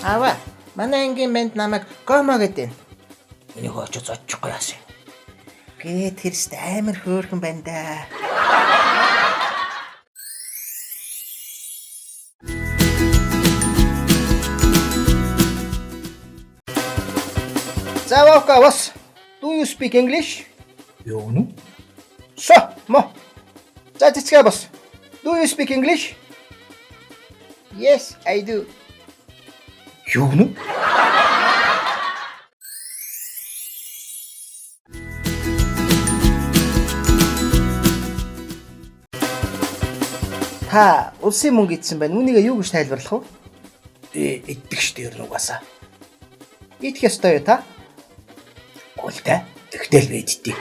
Ава, манай ангийн банд намайг Гомо гэдэг. Энийг очиж зодчихгүй яасан. Гээ тэрст амар хөөрхөн байна да. Завока вас. Do you speak English? Юу нү? So, mo. За тэцгээ бас. Do you speak English? Yes, I do. Юу нү? Та улсын мөнгө идсэн байна. Үүнийг юу гэж тайлбарлах вэ? Иддэг штэ ер нь угаасаа. Идэх ёстой юу та? Гол та. Тэгтэл байдтий.